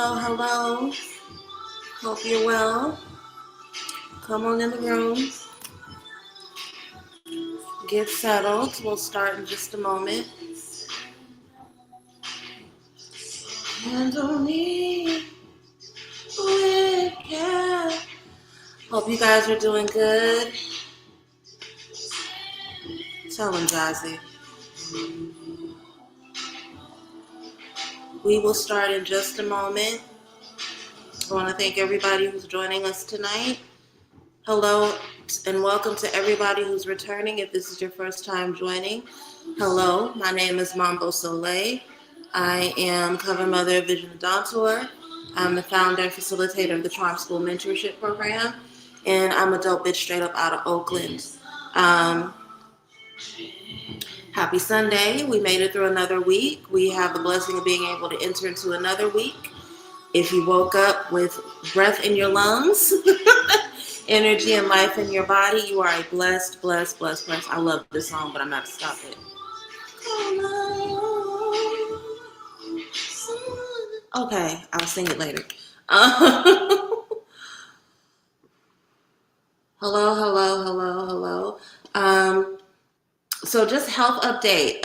Hello, hello. Hope you're well. Come on in the room. Get settled. We'll start in just a moment. Handle me with care. Hope you guys are doing good. Tell them, Jazzy. We will start in just a moment. I want to thank everybody who's joining us tonight. Hello and welcome to everybody who's returning. If this is your first time joining, hello, my name is Mambo. I am cover mother of Vision Adontor. I'm the founder and facilitator of the Charm School Mentorship Program, and I'm a dope bitch straight up out of Oakland. Happy Sunday. We made it through another week. We have the blessing of being able to enter into another week. If you woke up with breath in your lungs, energy and life in your body, you are a blessed. I love this song, but I'm not to stop it. Okay, I'll sing it later. Hello. So just health update.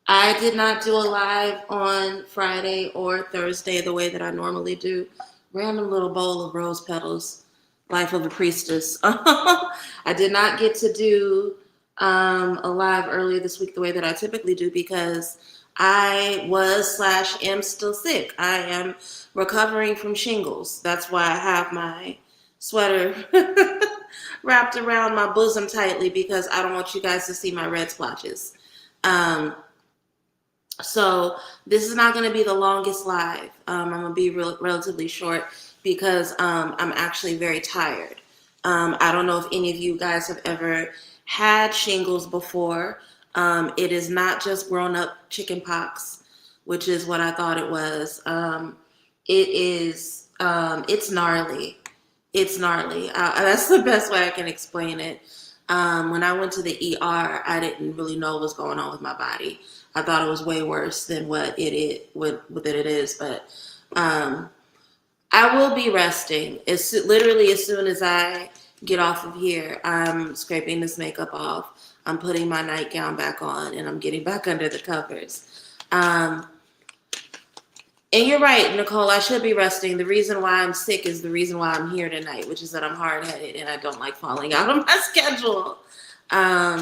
I did not do a live on Friday or Thursday the way that I normally do. Random little bowl of rose petals. Life of a priestess. I did not get to do a live earlier this week the way that I typically do because I am still sick. I am recovering from shingles. That's why I have my sweater wrapped around my bosom tightly because I don't want you guys to see my red splotches. So this is not going to be the longest live. I'm going to be relatively short because I'm actually very tired. I don't know if any of you guys have ever had shingles before. It is not just grown up chicken pox, which is what I thought it was. It's gnarly. It's gnarly. That's the best way I can explain it. When I went to the ER, I didn't really know what was going on with my body. I thought it was way worse than what it is. But I will be resting. Literally as soon as I get off of here, I'm scraping this makeup off. I'm putting my nightgown back on, and I'm getting back under the covers. And you're right, Nicole, I should be resting. The reason why I'm sick is the reason why I'm here tonight, which is that I'm hard-headed and I don't like falling out of my schedule.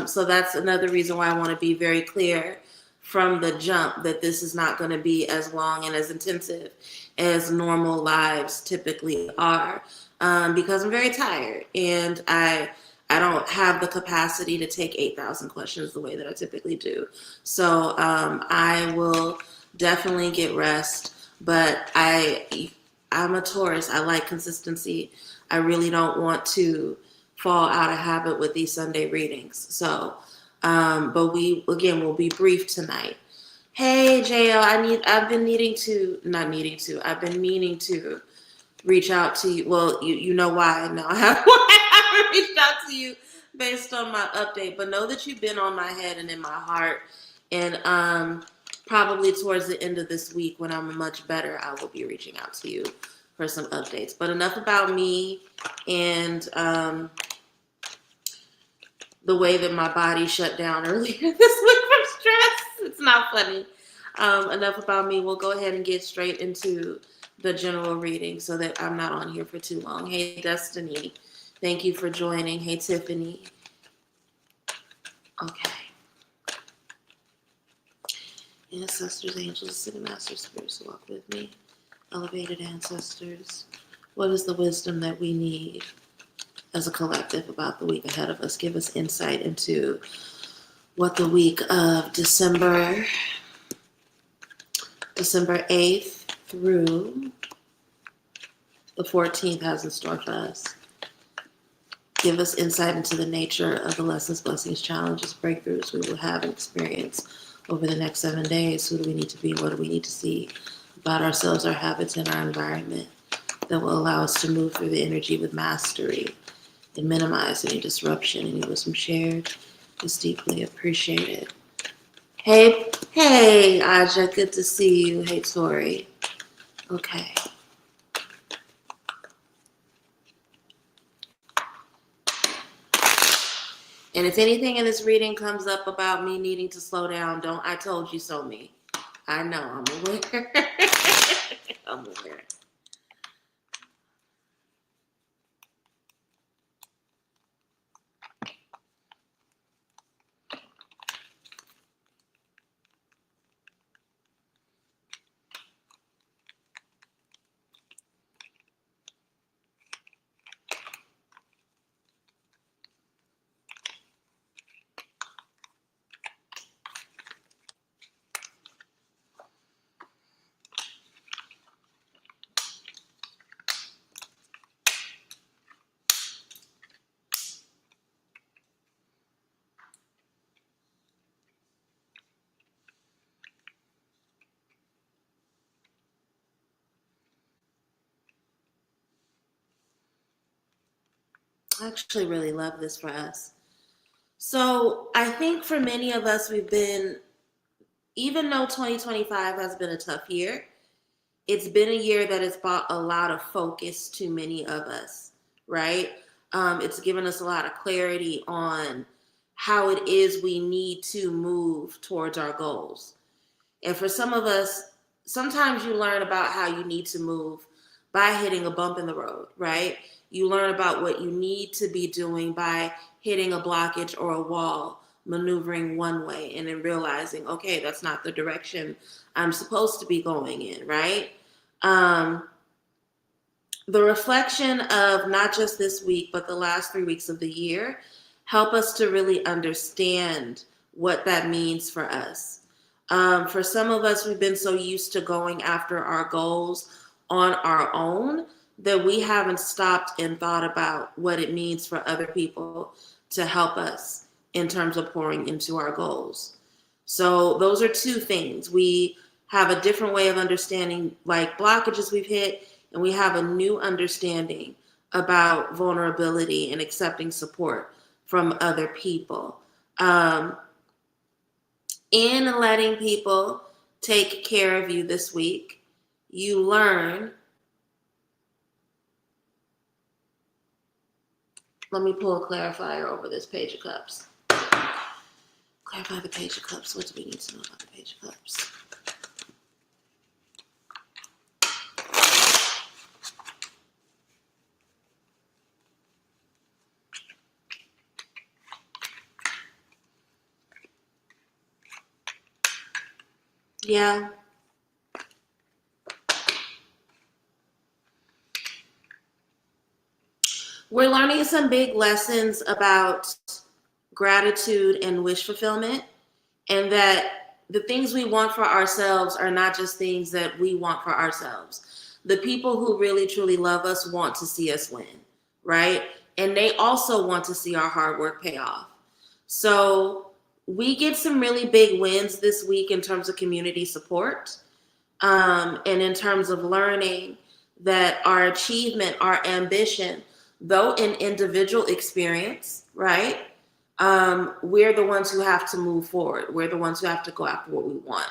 So that's another reason why I want to be very clear from the jump that this is not going to be as long and as intensive as normal lives typically are, because I'm very tired and I don't have the capacity to take 8,000 questions the way that I typically do. So I will definitely get rest, but I'm a Taurus. I like consistency. I really don't want to fall out of habit with these Sunday readings. So, but we'll be brief tonight. Hey, JL, I've been meaning to reach out to you. Well, you know why now. I haven't reached out to you based on my update, but know that you've been on my head and in my heart. And probably towards the end of this week when I'm much better, I will be reaching out to you for some updates. But enough about me and the way that my body shut down earlier this week from stress. It's not funny. Enough about me. We'll go ahead and get straight into the general reading so that I'm not on here for too long. Hey, Destiny. Thank you for joining. Hey, Tiffany. Okay. Ancestors, angels, ascended masters, spirits who walk with me. Elevated ancestors. What is the wisdom that we need as a collective about the week ahead of us? Give us insight into what the week of December 8th through the 14th has in store for us. Give us insight into the nature of the lessons, blessings, challenges, breakthroughs we will have and experience over the next 7 days. Who do we need to be? What do we need to see about ourselves, our habits, and our environment that will allow us to move through the energy with mastery and minimize any disruption? Any wisdom shared is deeply appreciated. Hey, Aja, good to see you. Hey, Tori. Okay. And if anything in this reading comes up about me needing to slow down, don't I told you so me. I know, I'm aware. I'm aware. I actually really love this for us. So I think for many of us, we've been, even though 2025 has been a tough year, it's been a year that has brought a lot of focus to many of us, right? It's given us a lot of clarity on how it is we need to move towards our goals. And for some of us, sometimes you learn about how you need to move by hitting a bump in the road, right? You learn about what you need to be doing by hitting a blockage or a wall, maneuvering one way, and then realizing, okay, that's not the direction I'm supposed to be going in, right? Um, the reflection of not just this week, but the last 3 weeks of the year help us to really understand what that means for us. For some of us, we've been so used to going after our goals on our own that we haven't stopped and thought about what it means for other people to help us in terms of pouring into our goals. So those are two things. We have a different way of understanding like blockages we've hit, and we have a new understanding about vulnerability and accepting support from other people. In letting people take care of you this week, you learn. Let me pull a clarifier over this Page of Cups. Clarify the Page of Cups. What do we need to know about the Page of Cups? Yeah. We're learning some big lessons about gratitude and wish fulfillment, and that the things we want for ourselves are not just things that we want for ourselves. The people who really truly love us want to see us win, right? And they also want to see our hard work pay off. So we get some really big wins this week in terms of community support, and in terms of learning that our achievement, our ambition, though an individual experience, right? We're the ones who have to move forward. We're the ones who have to go after what we want.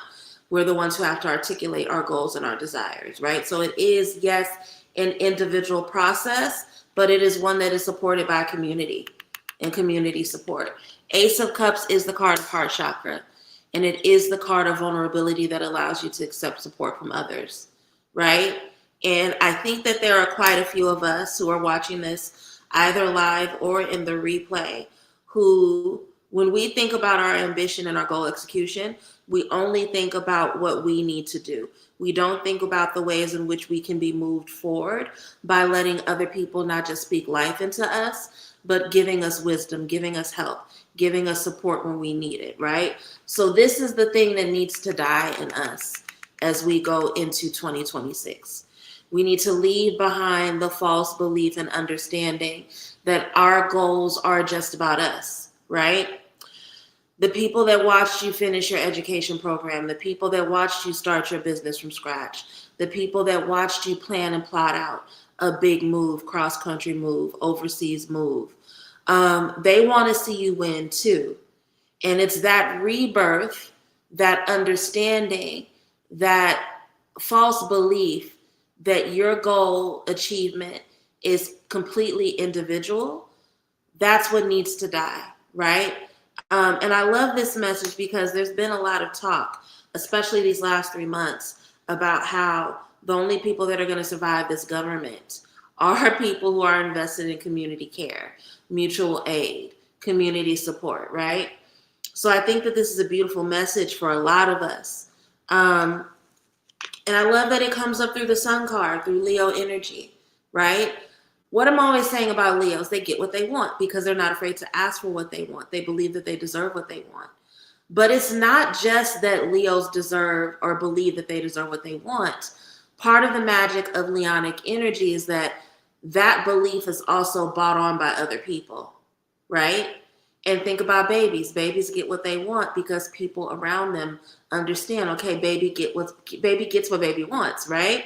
We're the ones who have to articulate our goals and our desires, right? So it is, yes, an individual process, but it is one that is supported by community and community support. Ace of Cups is the card of heart chakra, and it is the card of vulnerability that allows you to accept support from others, right? And I think that there are quite a few of us who are watching this either live or in the replay who, when we think about our ambition and our goal execution, we only think about what we need to do. We don't think about the ways in which we can be moved forward by letting other people not just speak life into us, but giving us wisdom, giving us help, giving us support when we need it, right? So this is the thing that needs to die in us as we go into 2026. We need to leave behind the false belief and understanding that our goals are just about us, right? The people that watched you finish your education program, the people that watched you start your business from scratch, the people that watched you plan and plot out a big move, cross-country move, overseas move, they want to see you win too. And it's that rebirth, that understanding, that false belief that your goal achievement is completely individual, that's what needs to die, right? And I love this message because there's been a lot of talk, especially these last 3 months, about how the only people that are going to survive this government are people who are invested in community care, mutual aid, community support, right? So I think that this is a beautiful message for a lot of us. And I love that it comes up through the sun card, through Leo energy, right? What I'm always saying about Leos, they get what they want because they're not afraid to ask for what they want. They believe that they deserve what they want. But it's not just that Leos deserve or believe that they deserve what they want. Part of the magic of Leonic energy is that that belief is also bought on by other people, right? And think about babies. Babies get what they want because people around them understand, okay, baby gets what baby wants, right?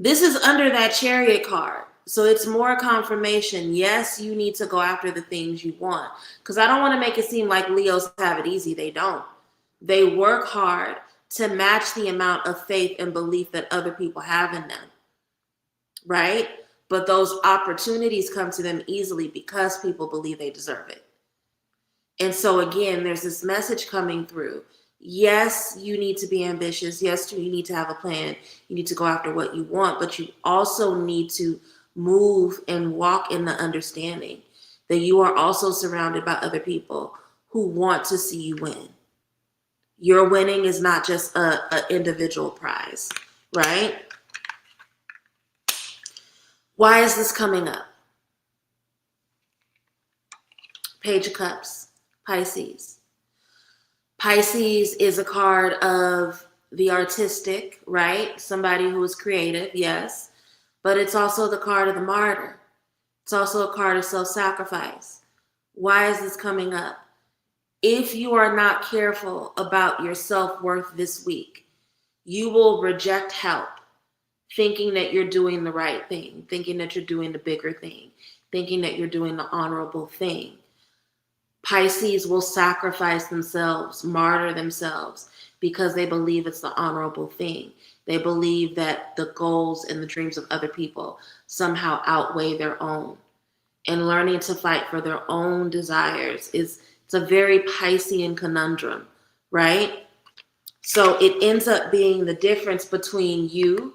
This is under that Chariot card. So it's more confirmation. Yes, you need to go after the things you want. Because I don't want to make it seem like Leos have it easy. They don't. They work hard to match the amount of faith and belief that other people have in them, right? But those opportunities come to them easily because people believe they deserve it. And so again, there's this message coming through. Yes, you need to be ambitious. Yes, you need to have a plan. You need to go after what you want, but you also need to move and walk in the understanding that you are also surrounded by other people who want to see you win. Your winning is not just an individual prize, right? Why is this coming up? Page of Cups, Pisces. Pisces is a card of the artistic, right? Somebody who is creative, yes. But it's also the card of the martyr. It's also a card of self-sacrifice. Why is this coming up? If you are not careful about your self-worth this week, you will reject help, thinking that you're doing the right thing, thinking that you're doing the bigger thing, thinking that you're doing the honorable thing. Pisces will sacrifice themselves, martyr themselves, because they believe it's the honorable thing. They believe that the goals and the dreams of other people somehow outweigh their own. And learning to fight for their own desires it's a very Piscean conundrum, right? So it ends up being the difference between you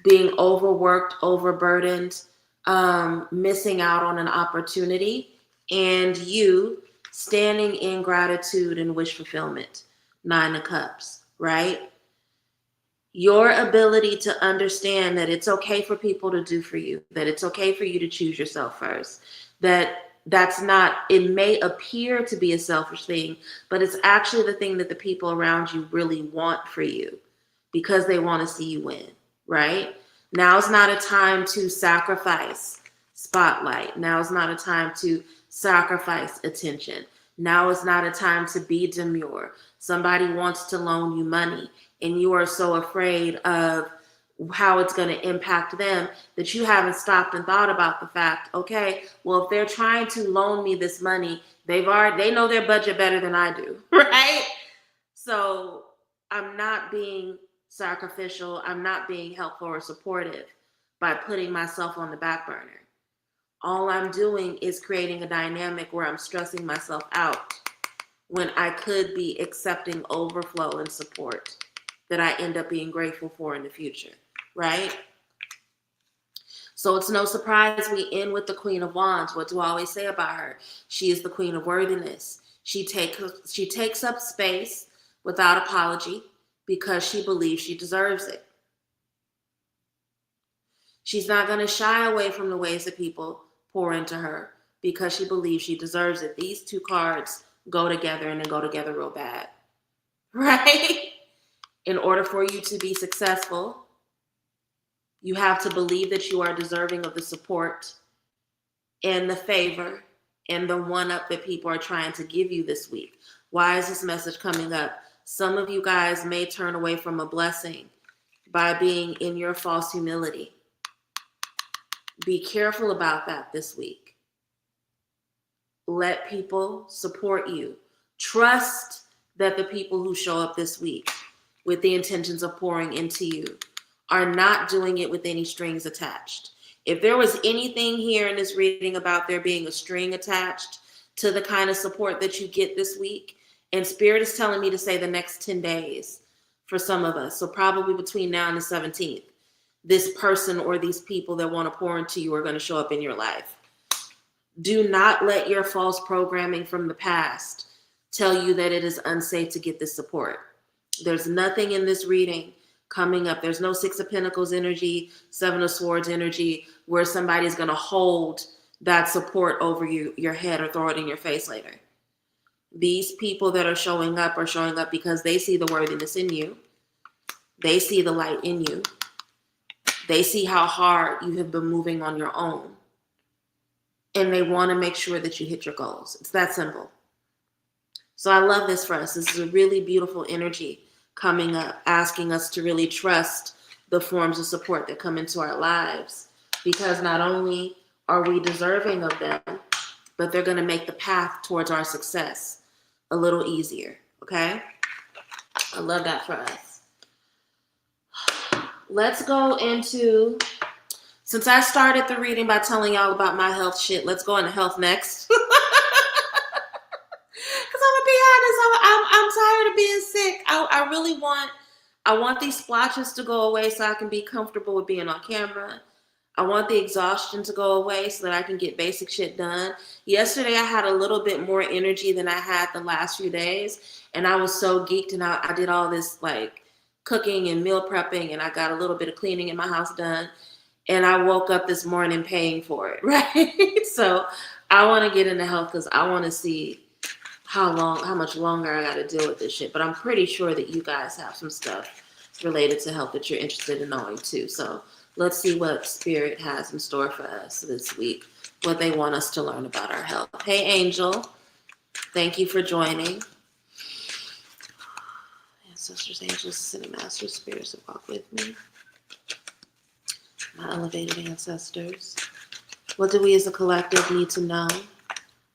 being overworked, overburdened, missing out on an opportunity, and you standing in gratitude and wish fulfillment. 9 of Cups, right? Your ability to understand that it's okay for people to do for you, that it's okay for you to choose yourself first, that's not, it may appear to be a selfish thing, but it's actually the thing that the people around you really want for you because they want to see you win, right? Now's not a time to sacrifice spotlight. Now is not a time to sacrifice attention. Now is not a time to be demure. Somebody wants to loan you money and you are so afraid of how it's going to impact them that you haven't stopped and thought about the fact, okay, well, if they're trying to loan me this money, they know their budget better than I do, right? So I'm not being sacrificial. I'm not being helpful or supportive by putting myself on the back burner. All I'm doing is creating a dynamic where I'm stressing myself out when I could be accepting overflow and support that I end up being grateful for in the future, right? So it's no surprise we end with the Queen of Wands. What do I always say about her? She is the Queen of Worthiness. She takes up space without apology because she believes she deserves it. She's not going to shy away from the ways that people pour into her because she believes she deserves it. These two cards go together and they go together real bad, right? In order for you to be successful, you have to believe that you are deserving of the support and the favor and the one-up that people are trying to give you this week. Why is this message coming up? Some of you guys may turn away from a blessing by being in your false humility. Be careful about that this week. Let people support you. Trust that the people who show up this week with the intentions of pouring into you are not doing it with any strings attached. If there was anything here in this reading about there being a string attached to the kind of support that you get this week, and Spirit is telling me to say the next 10 days for some of us, so probably between now and the 17th, this person or these people that want to pour into you are going to show up in your life. Do not let your false programming from the past tell you that it is unsafe to get this support. There's nothing in this reading coming up. There's no Six of Pentacles energy, Seven of Swords energy, where somebody's going to hold that support over your head or throw it in your face later. These people that are showing up because they see the worthiness in you. They see the light in you. They see how hard you have been moving on your own. And they want to make sure that you hit your goals. It's that simple. So I love this for us. This is a really beautiful energy coming up, asking us to really trust the forms of support that come into our lives, because not only are we deserving of them, but they're going to make the path towards our success a little easier. Okay? I love that for us. Let's go into, since I started the reading by telling y'all about my health shit, let's go into health next. Because I'm going to be honest, I'm tired of being sick. I really want these splotches to go away so I can be comfortable with being on camera. I want the exhaustion to go away so that I can get basic shit done. Yesterday, I had a little bit more energy than I had the last few days. And I was so geeked, and I did all this like cooking and meal prepping, and I got a little bit of cleaning in my house done. And I woke up this morning paying for it, right? So I want to get into health because I want to see how much longer I got to deal with this shit. But I'm pretty sure that you guys have some stuff related to health that you're interested in knowing too. So let's see what Spirit has in store for us this week, what they want us to learn about our health. Hey, Angel. Thank you for joining. Ancestors, angels, ascended masters, spirits that walk with me. My elevated ancestors. What do we as a collective need to know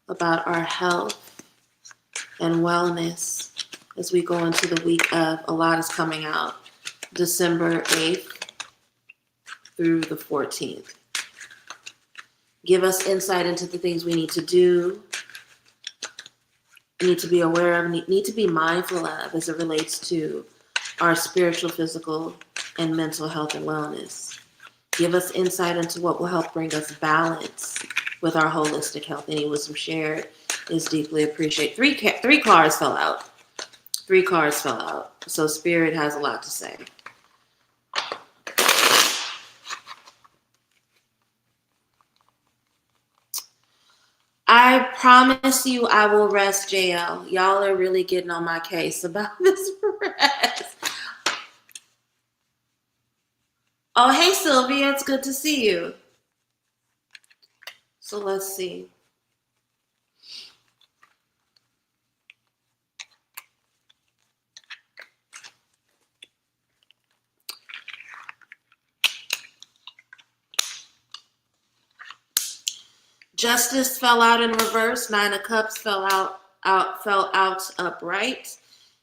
about our health and wellness as we go into the week of, a lot is coming out, December 8th through the 14th. Give us insight into the things we need to do, need to be aware of, need to be mindful of as it relates to our spiritual, physical, and mental health and wellness. Give us insight into what will help bring us balance with our holistic health. Any wisdom shared is deeply appreciated. Three cards fell out. 3 cards fell out. So Spirit has a lot to say. I promise you I will rest, JL. Y'all are really getting on my case about this rest. Oh, hey, Sylvia. It's good to see you. So let's see. Justice fell out in reverse. 9 of Cups fell out upright.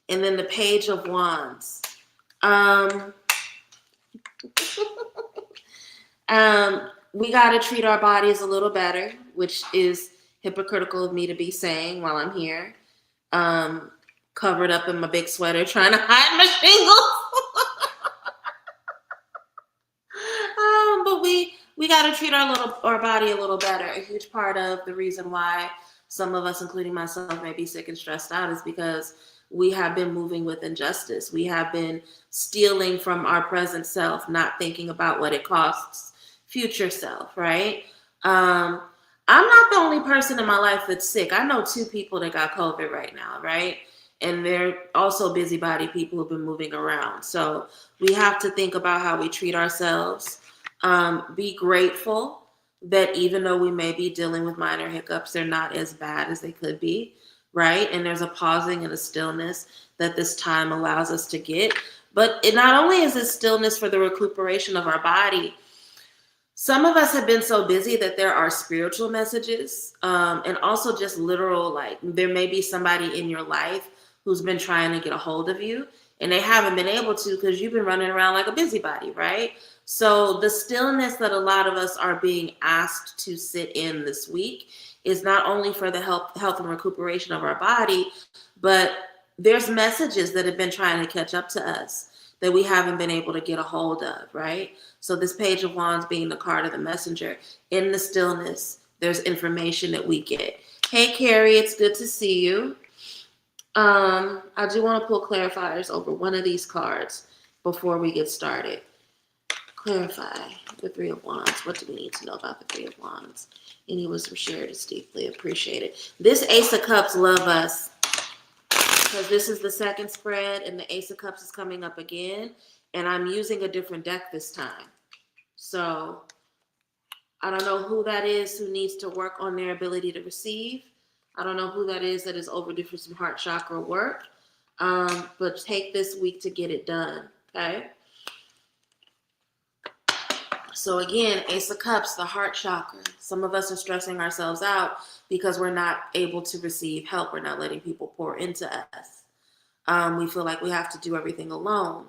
And then the Page of Wands. We got to treat our bodies a little better, which is hypocritical of me to be saying while I'm here, covered up in my big sweater, trying to hide my shingles. But we got to treat our body a little better. A huge part of the reason why some of us, including myself, may be sick and stressed out is because we have been moving with injustice. We have been stealing from our present self, not thinking about what it costs future self, right? I'm not the only person in my life that's sick. I know 2 people that got COVID right now, right? And they're also busybody people who've been moving around. So we have to think about how we treat ourselves. Be grateful that even though we may be dealing with minor hiccups, they're not as bad as they could be, right? And there's a pausing and a stillness that this time allows us to get. But it not only is it stillness for the recuperation of our body, some of us have been so busy that there are spiritual messages, and also just literal, like there may be somebody in your life who's been trying to get a hold of you, and they haven't been able to because you've been running around like a busybody, right? So the stillness that a lot of us are being asked to sit in this week is not only for the health and recuperation of our body, but there's messages that have been trying to catch up to us that we haven't been able to get a hold of, right? So this Page of Wands being the card of the messenger, in the stillness, there's information that we get. Hey, Carrie, it's good to see you. I do want to pull clarifiers over one of these cards before we get started. Clarify the Three of Wands. What do we need to know about the Three of Wands? Any wisdom shared is deeply appreciated. This Ace of Cups love us because this is the second spread and the Ace of Cups is coming up again, and I'm using a different deck this time. So I don't know who that is who needs to work on their ability to receive. I don't know who that is overdue for some heart chakra work. But take this week to get it done, okay? So again, Ace of Cups, the heart chakra. Some of us are stressing ourselves out because we're not able to receive help. We're not letting people pour into us. We feel like we have to do everything alone.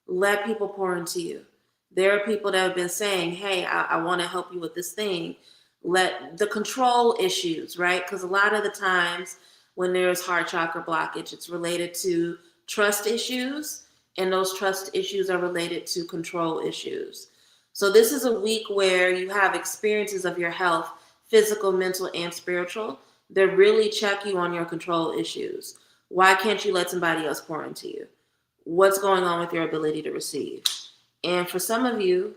Let people pour into you. There are people that have been saying, hey, I want to help you with this thing. Let the control issues, right? Because a lot of the times when there's heart chakra blockage, it's related to trust issues, and those trust issues are related to control issues. So this is a week where you have experiences of your health, physical, mental, and spiritual, that really check you on your control issues. Why can't you let somebody else pour into you? What's going on with your ability to receive? And for some of you,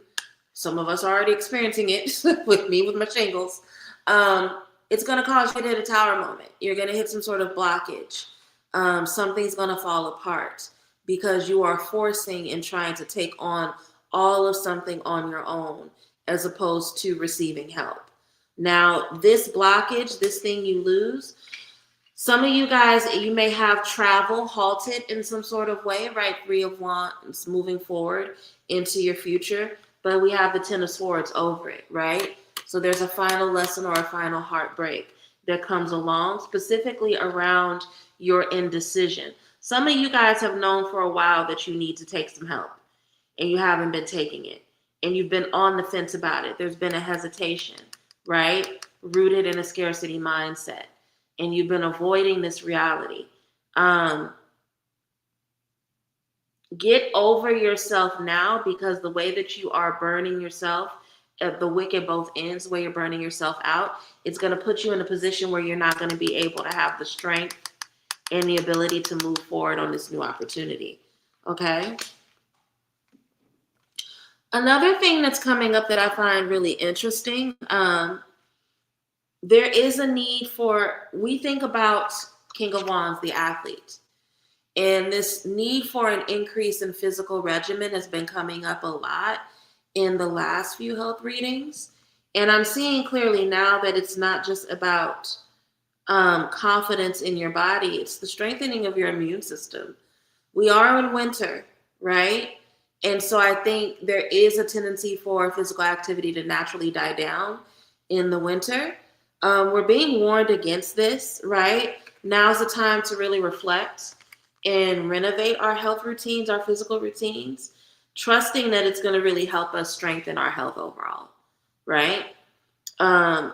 some of us are already experiencing it with me, with my shingles. It's going to cause you to hit a tower moment. You're going to hit some sort of blockage. Something's going to fall apart because you are forcing and trying to take on all of something on your own as opposed to receiving help. Now, this blockage, this thing you lose, some of you guys, you may have travel halted in some sort of way, right? Three of Wands moving forward into your future. But we have the Ten of Swords over it, right? So there's a final lesson or a final heartbreak that comes along, specifically around your indecision. Some of you guys have known for a while that you need to take some help, and you haven't been taking it. And you've been on the fence about it. There's been a hesitation, right? Rooted in a scarcity mindset. And you've been avoiding this reality. Get over yourself now, because the way that you are burning yourself at the wick at both ends, the way you're burning yourself out, it's going to put you in a position where you're not going to be able to have the strength and the ability to move forward on this new opportunity. Okay? Another thing that's coming up that I find really interesting, there is a need for, we think about King of Wands, the athlete. And this need for an increase in physical regimen has been coming up a lot in the last few health readings. And I'm seeing clearly now that it's not just about confidence in your body. It's the strengthening of your immune system. We are in winter, right? And so I think there is a tendency for physical activity to naturally die down in the winter. We're being warned against this, right? Now's the time to really reflect and renovate our health routines, our physical routines, trusting that it's going to really help us strengthen our health overall, right?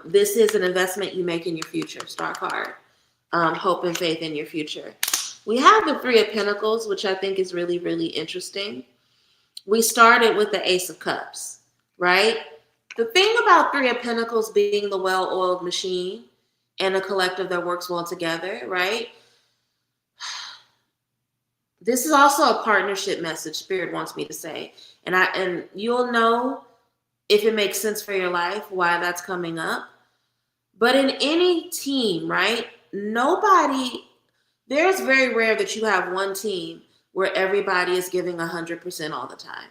This is an investment you make in your future, Star card. Hope and faith in your future. We have the Three of Pentacles, which I think is really, really interesting. We started with the Ace of Cups, right? The thing about Three of Pentacles being the well-oiled machine and a collective that works well together, right? This is also a partnership message Spirit wants me to say. And you'll know if it makes sense for your life why that's coming up. But in any team, right? There's very rare that you have one team where everybody is giving 100% all the time.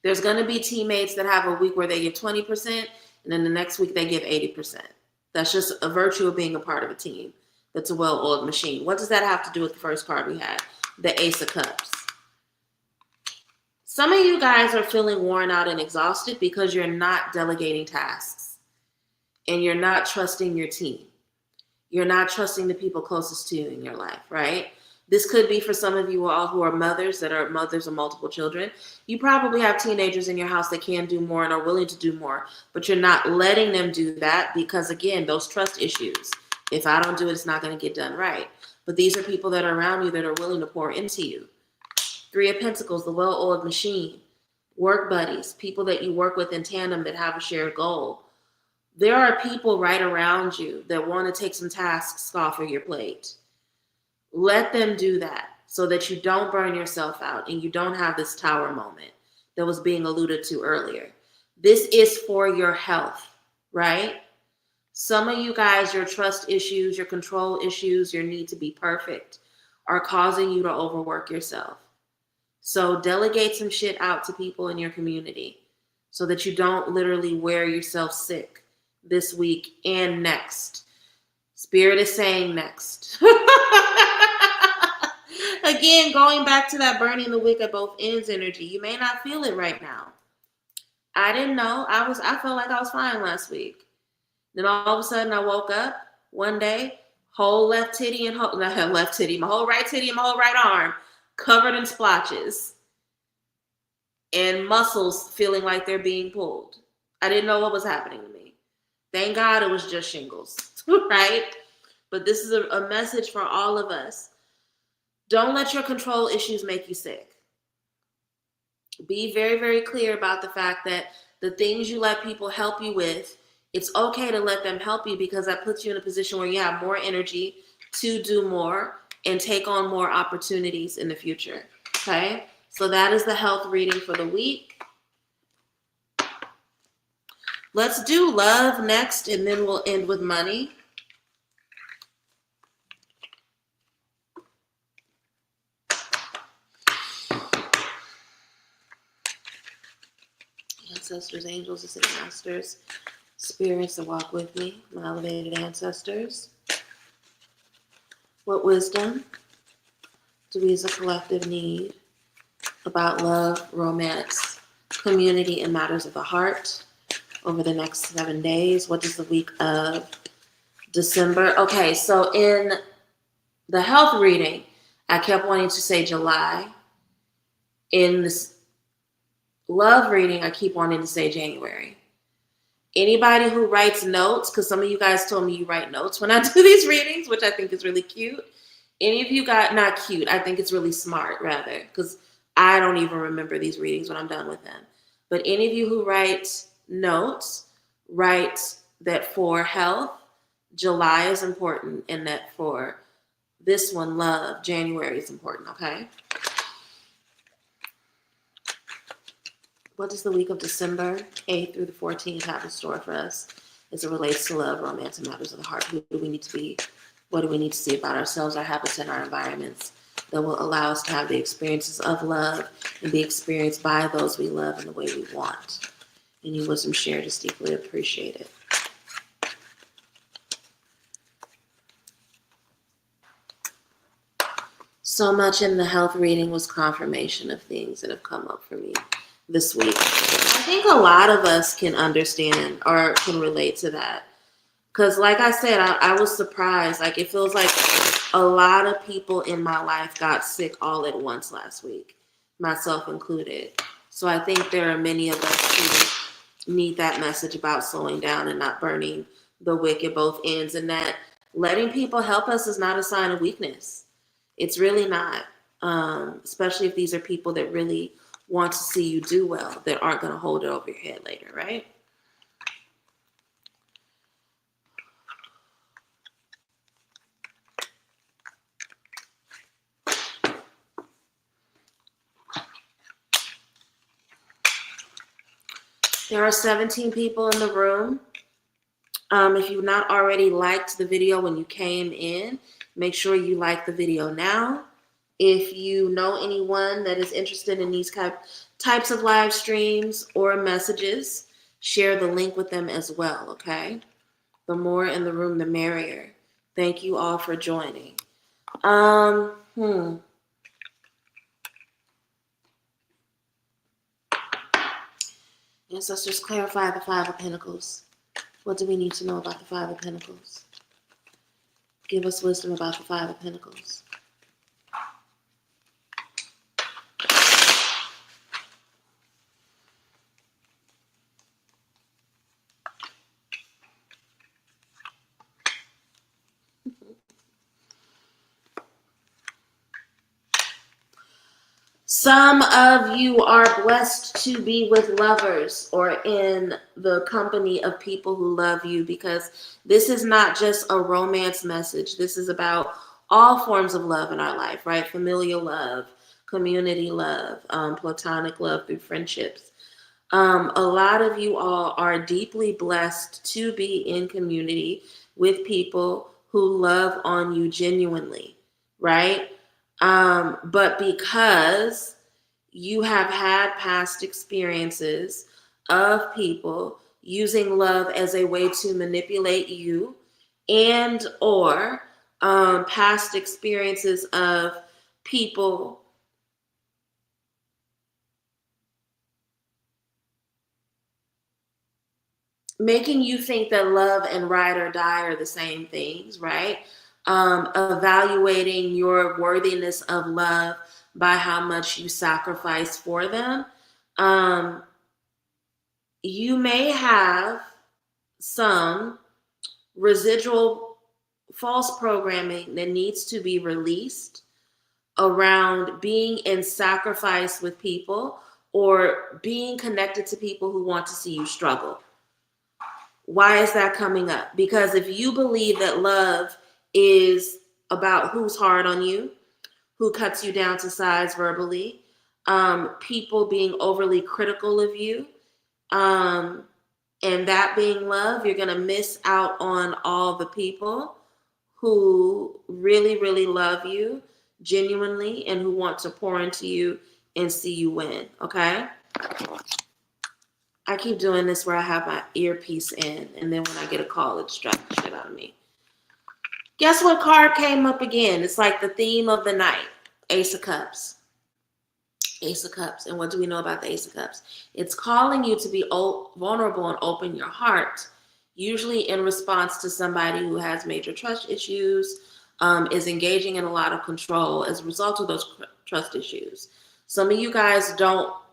There's going to be teammates that have a week where they give 20%, and then the next week they give 80%. That's just a virtue of being a part of a team. That's a well-oiled machine. What does that have to do with the first card we had? The Ace of Cups. Some of you guys are feeling worn out and exhausted because you're not delegating tasks and you're not trusting your team. You're not trusting the people closest to you in your life, right? This could be for some of you all who are mothers that are mothers of multiple children. You probably have teenagers in your house that can do more and are willing to do more, but you're not letting them do that because, again, those trust issues. If I don't do it, it's not going to get done right. But these are people that are around you that are willing to pour into you. Three of Pentacles, the well-oiled machine. Work buddies, people that you work with in tandem that have a shared goal. There are people right around you that want to take some tasks off of your plate. Let them do that so that you don't burn yourself out and you don't have this tower moment that was being alluded to earlier. This is for your health, right? Some of you guys, your trust issues, your control issues, your need to be perfect are causing you to overwork yourself. So delegate some shit out to people in your community so that you don't literally wear yourself sick this week and next. Spirit is saying next. Again, going back to that burning the wick at both ends energy. You may not feel it right now. I didn't know. I felt like I was fine last week. Then all of a sudden I woke up one day, whole left titty and not left titty, my whole right titty and my whole right arm covered in splotches and muscles feeling like they're being pulled. I didn't know what was happening to me. Thank God it was just shingles, right? But this is a message for all of us. Don't let your control issues make you sick. Be very, very clear about the fact that the things you let people help you with, it's okay to let them help you because that puts you in a position where you have more energy to do more and take on more opportunities in the future, okay? So that is the health reading for the week. Let's do love next, and then we'll end with money. Ancestors, angels, ascended masters, spirits that walk with me, my elevated ancestors. What wisdom do we as a collective need about love, romance, community, and matters of the heart over the next 7 days? What is the week of December? Okay, so in the health reading, I kept wanting to say July. In this love reading, I keep wanting to say January. Anybody who writes notes, because some of you guys told me you write notes when I do these readings, which I think is really cute. Any of you got, not cute, I think it's really smart rather, because I don't even remember these readings when I'm done with them. But any of you who write notes, write that for health, July is important, and that for this one, love, January is important, okay? What does the week of December 8th through the 14th have in store for us as it relates to love, romance, and matters of the heart? Who do we need to be? What do we need to see about ourselves, our habits, and our environments that will allow us to have the experiences of love and be experienced by those we love in the way we want? Any wisdom shared is deeply appreciated. So much in the health reading was confirmation of things that have come up for me this week. I think a lot of us can understand or can relate to that. Because like I said, I was surprised. Like it feels like a lot of people in my life got sick all at once last week, myself included. So I think there are many of us who need that message about slowing down and not burning the wick at both ends, and that letting people help us is not a sign of weakness. It's really not, especially if these are people that really want to see you do well, that aren't going to hold it over your head later, right? There are 17 people in the room. If you've not already liked the video when you came in, make sure you like the video now. If you know anyone that is interested in these types of live streams or messages, share the link with them as well, okay? The more in the room, the merrier. Thank you all for joining. Ancestors, clarify the Five of Pentacles. What do we need to know about the Five of Pentacles? Give us wisdom about the Five of Pentacles. Some of you are blessed to be with lovers or in the company of people who love you, because this is not just a romance message. This is about all forms of love in our life, right? Familial love, community love, platonic love through friendships. A lot of you all are deeply blessed to be in community with people who love on you genuinely, right? But because you have had past experiences of people using love as a way to manipulate you, and or past experiences of people making you think that love and ride or die are the same things, right? Evaluating your worthiness of love by how much you sacrifice for them. You may have some residual false programming that needs to be released around being in sacrifice with people or being connected to people who want to see you struggle. Why is that coming up? Because if you believe that love is about who's hard on you, who cuts you down to size verbally, people being overly critical of you, and that being love, you're going to miss out on all the people who really, really love you genuinely and who want to pour into you and see you win, okay? I keep doing this where I have my earpiece in, and then when I get a call, it distracts the shit out of me. Guess what card came up again? It's like the theme of the night. Ace of Cups. Ace of Cups. And what do we know about the Ace of Cups? It's calling you to be vulnerable and open your heart, usually in response to somebody who has major trust issues, is engaging in a lot of control as a result of those trust issues. Some of you guys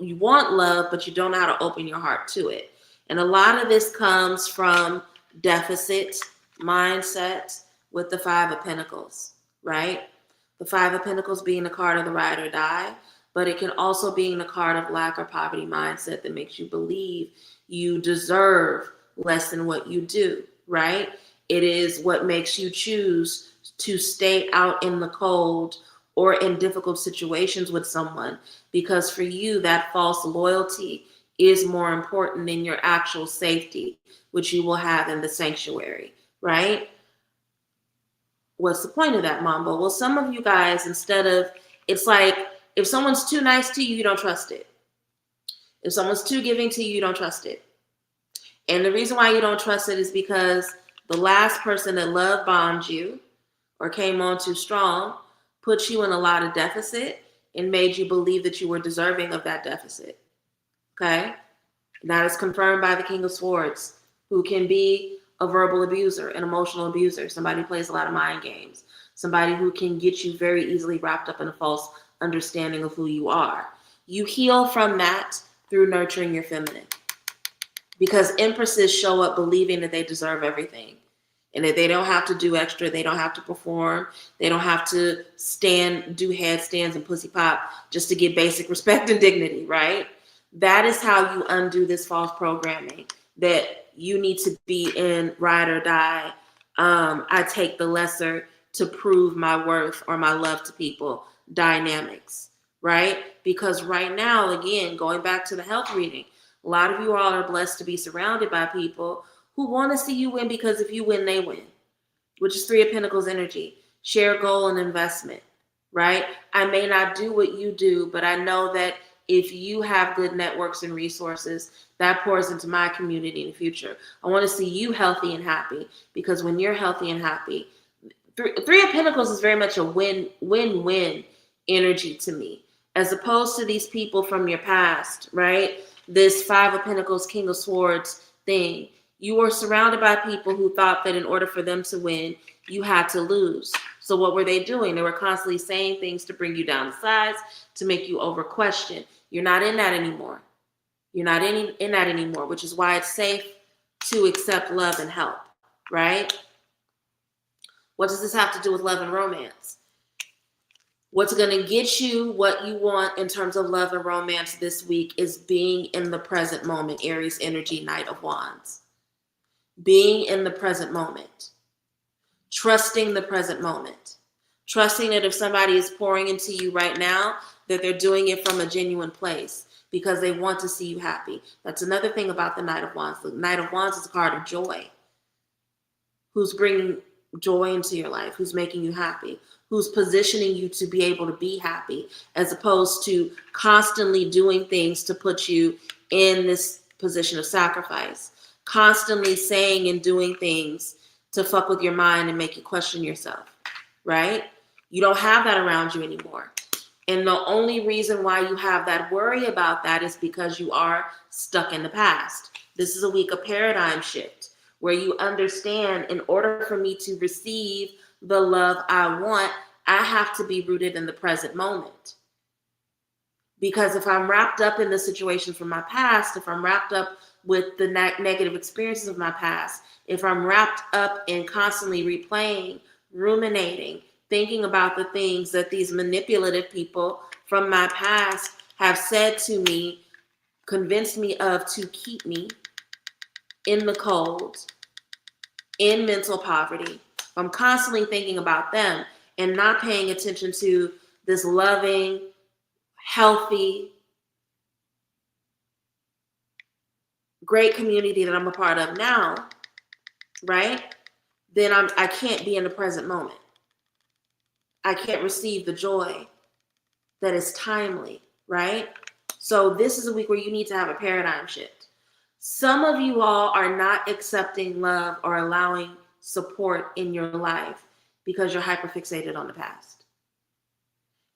you want love, but you don't know how to open your heart to it. And a lot of this comes from deficit mindset with the Five of Pentacles, right? The Five of Pentacles being the card of the ride or die, but it can also be the card of lack or poverty mindset that makes you believe you deserve less than what you do, right? It is what makes you choose to stay out in the cold or in difficult situations with someone, because for you, that false loyalty is more important than your actual safety, which you will have in the sanctuary, right? What's the point of that, Mambo? Well, some of you guys, it's like, if someone's too nice to you, you don't trust it. If someone's too giving to you, you don't trust it. And the reason why you don't trust it is because the last person that love bombed you or came on too strong put you in a lot of deficit and made you believe that you were deserving of that deficit. Okay? And that is confirmed by the King of Swords, who can be a verbal abuser, an emotional abuser, somebody who plays a lot of mind games, somebody who can get you very easily wrapped up in a false understanding of who you are. You heal from that through nurturing your feminine. Because empresses show up believing that they deserve everything. And that they don't have to do extra, they don't have to perform, they don't have to do headstands and pussy pop just to get basic respect and dignity, right? That is how you undo this false programming, that you need to be in ride or die. I take the lesser to prove my worth or my love to people dynamics, right? Because right now, again, going back to the health reading, a lot of you all are blessed to be surrounded by people who want to see you win, because if you win, they win, which is Three of Pentacles energy. Share goal and investment, right? I may not do what you do, but I know that if you have good networks and resources, that pours into my community in the future. I want to see you healthy and happy, because when you're healthy and happy, Three of Pentacles is very much a win-win energy to me, as opposed to these people from your past, right? This Five of Pentacles, King of Swords thing. You were surrounded by people who thought that in order for them to win, you had to lose. So what were they doing? They were constantly saying things to bring you down to size, to make you over question. You're not in that anymore. You're not in that anymore, which is why it's safe to accept love and help, right? What does this have to do with love and romance? What's going to get you what you want in terms of love and romance this week is being in the present moment. Aries energy, Knight of Wands. Being in the present moment. Trusting the present moment. Trusting that if somebody is pouring into you right now, that they're doing it from a genuine place because they want to see you happy. That's another thing about the Knight of Wands. The Knight of Wands is a card of joy. Who's bringing joy into your life? Who's making you happy? Who's positioning you to be able to be happy, as opposed to constantly doing things to put you in this position of sacrifice. Constantly saying and doing things to fuck with your mind and make you question yourself, right? You don't have that around you anymore. And the only reason why you have that worry about that is because you are stuck in the past. This is a week of paradigm shift where you understand, in order for me to receive the love I want, I have to be rooted in the present moment. Because if I'm wrapped up in the situations from my past, if I'm wrapped up with the negative experiences of my past, if I'm wrapped up in constantly replaying, ruminating, thinking about the things that these manipulative people from my past have said to me, convinced me of, to keep me in the cold, in mental poverty, I'm constantly thinking about them and not paying attention to this loving, healthy, great community that I'm a part of now, right? Then I can't be in the present moment. I can't receive the joy that is timely, right? So this is a week where you need to have a paradigm shift. Some of you all are not accepting love or allowing support in your life because you're hyperfixated on the past.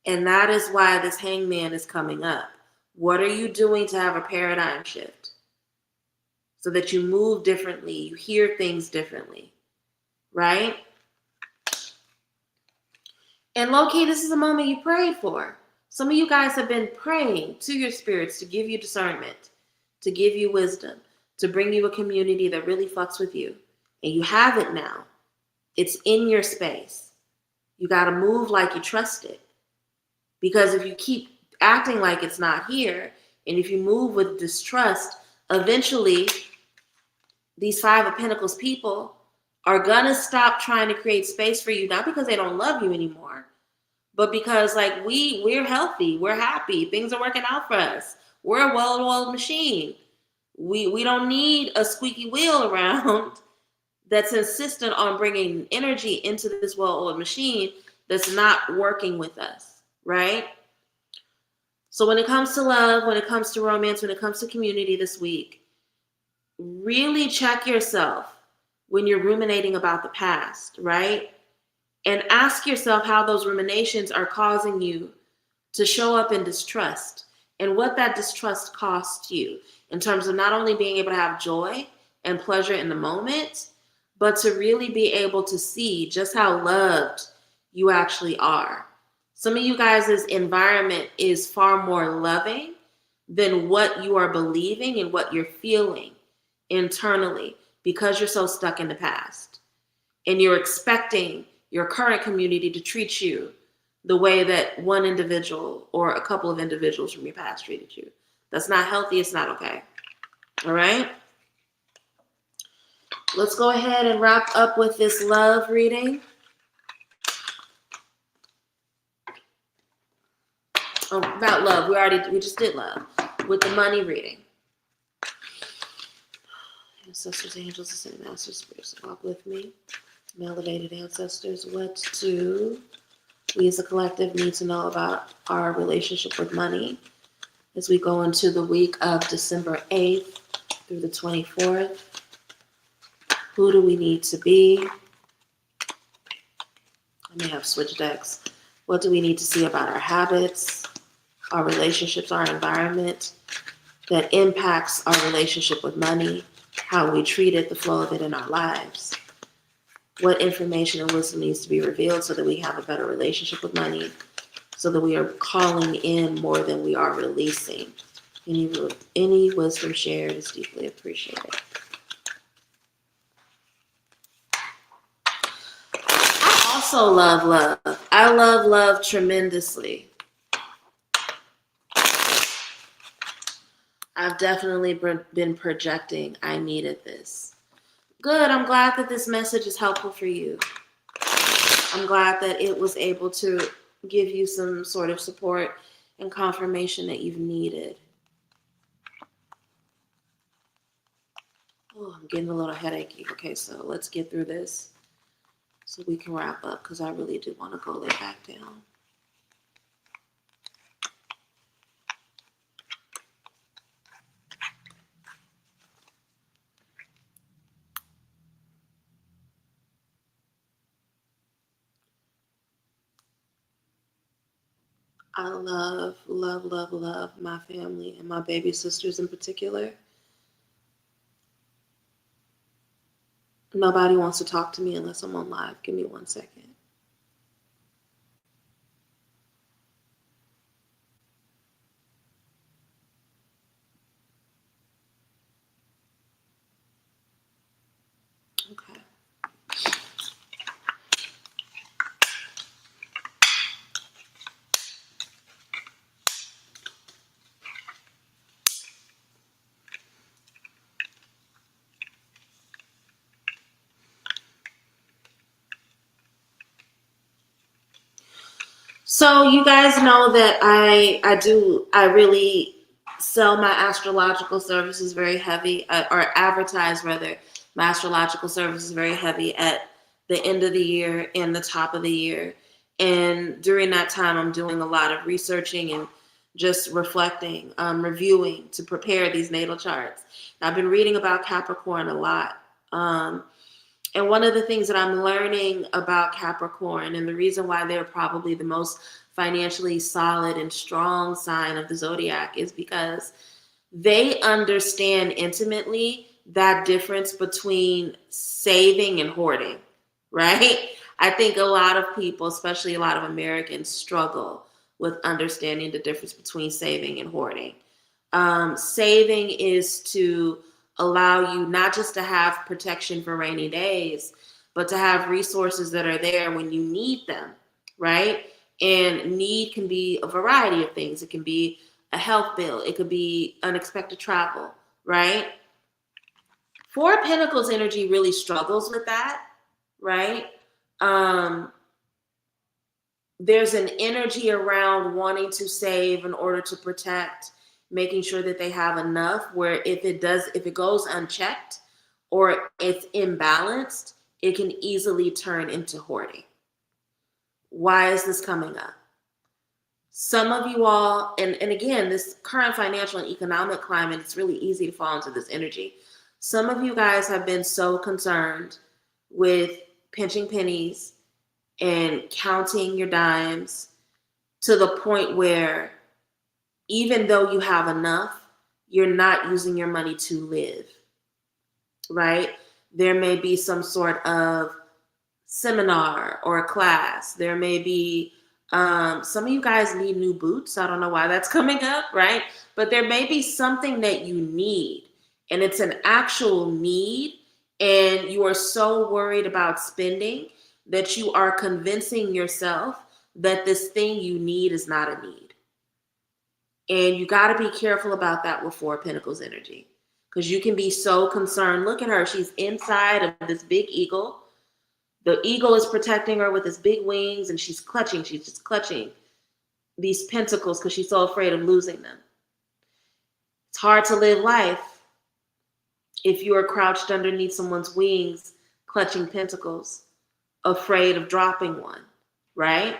And that is why this hangman is coming up. What are you doing to have a paradigm shift so that you move differently, you hear things differently, right? And low-key, this is a moment you prayed for. Some of you guys have been praying to your spirits to give you discernment, to give you wisdom, to bring you a community that really fucks with you. And you have it now. It's in your space. You got to move like you trust it. Because if you keep acting like it's not here, and if you move with distrust, eventually these Five of Pentacles people are going to stop trying to create space for you, not because they don't love you anymore, but because like we're healthy, we're happy, things are working out for us. We're a well-oiled machine. We don't need a squeaky wheel around that's insistent on bringing energy into this well-oiled machine that's not working with us, right? So when it comes to love, when it comes to romance, when it comes to community this week, really check yourself when you're ruminating about the past, right? And ask yourself how those ruminations are causing you to show up in distrust and what that distrust costs you in terms of not only being able to have joy and pleasure in the moment, but to really be able to see just how loved you actually are. Some of you guys' environment is far more loving than what you are believing and what you're feeling internally because you're so stuck in the past. And you're expecting your current community to treat you the way that one individual or a couple of individuals from your past treated you. That's not healthy. It's not okay. All right? Let's go ahead and wrap up with this love reading. Oh, about love. We just did love. With the money reading. Ancestors, angels, ascended masters, spirits, walk with me. My elevated ancestors, what do we as a collective need to know about our relationship with money as we go into the week of December 8th through the 24th? Who do we need to be? I may have switched decks. What do we need to see about our habits, our relationships, our environment that impacts our relationship with money, how we treat it, the flow of it in our lives? what information and wisdom needs to be revealed so that we have a better relationship with money, so that we are calling in more than we are releasing. Any wisdom shared is deeply appreciated. I also love love. I love love tremendously. I've definitely been projecting. I needed this. Good. I'm glad that this message is helpful for you. I'm glad that it was able to give you some sort of support and confirmation that you've needed. Oh, I'm getting a little headachy. Okay, so let's get through this so we can wrap up, because I really do want to go lay back down. I love, love, love, love my family and my baby sisters in particular. Nobody wants to talk to me unless I'm on live. Give me 1 second. Okay. So you guys know that I really sell my astrological services very heavy, or advertise rather my astrological services very heavy at the end of the year and the top of the year. And during that time, I'm doing a lot of researching and just reflecting, reviewing to prepare these natal charts. I've been reading about Capricorn a lot. And one of the things that I'm learning about Capricorn, and the reason why they're probably the most financially solid and strong sign of the zodiac, is because they understand intimately that difference between saving and hoarding, right? I think a lot of people, especially a lot of Americans, struggle with understanding the difference between saving and hoarding. Saving is to allow you not just to have protection for rainy days, but to have resources that are there when you need them, right? And need can be a variety of things. It can be a health bill. It could be unexpected travel, right? Four of Pentacles energy really struggles with that, right? There's an energy around wanting to save in order to protect, making sure that they have enough, where if it goes unchecked or it's imbalanced, it can easily turn into hoarding. Why is this coming up? Some of you all, and again, this current financial and economic climate, it's really easy to fall into this energy. Some of you guys have been so concerned with pinching pennies and counting your dimes to the point where even though you have enough, you're not using your money to live, right? There may be some sort of seminar or a class. There may be, some of you guys need new boots. I don't know why that's coming up, right? But there may be something that you need, and it's an actual need, and you are so worried about spending that you are convincing yourself that this thing you need is not a need. And you got to be careful about that with Four of Pentacles energy, because you can be so concerned. Look at her. She's inside of this big eagle. The eagle is protecting her with its big wings, and she's clutching. She's just clutching these pentacles because she's so afraid of losing them. It's hard to live life if you are crouched underneath someone's wings, clutching pentacles, afraid of dropping one, right?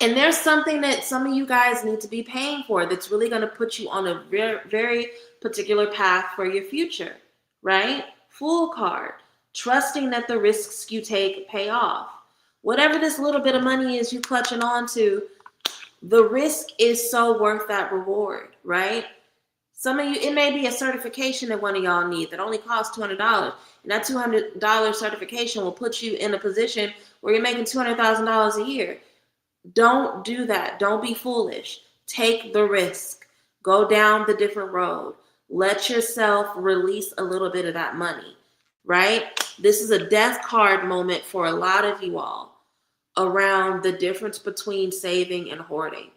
And there's something that some of you guys need to be paying for that's really going to put you on a very, very particular path for your future, right? Fool card, trusting that the risks you take pay off. Whatever this little bit of money is you clutching on to, the risk is so worth that reward, right? Some of you, it may be a certification that one of y'all need that only costs $200. And that $200 certification will put you in a position where you're making $200,000 a year. Don't do that. Don't be foolish. Take the risk. Go down the different road. Let yourself release a little bit of that money, right? This is a death card moment for a lot of you all around the difference between saving and hoarding.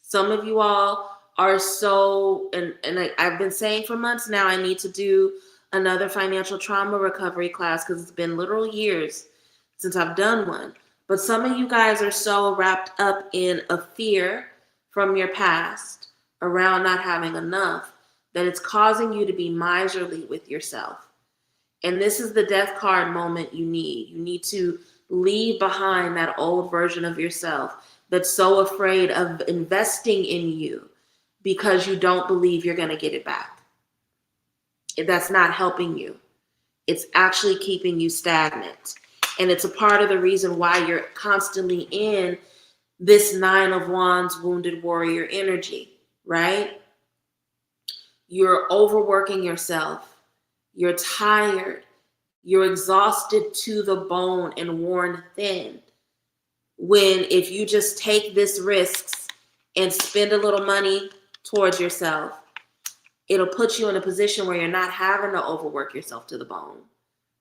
Some of you all are so, and I've been saying for months now, I need to do another financial trauma recovery class because it's been literal years since I've done one. But some of you guys are so wrapped up in a fear from your past around not having enough that it's causing you to be miserly with yourself. And this is the death card moment you need. You need to leave behind that old version of yourself that's so afraid of investing in you because you don't believe you're going to get it back. That's not helping you. It's actually keeping you stagnant. And it's a part of the reason why you're constantly in this 9 of Wands wounded warrior energy, right? You're overworking yourself. You're tired. You're exhausted to the bone and worn thin. When if you just take this risks and spend a little money towards yourself, it'll put you in a position where you're not having to overwork yourself to the bone,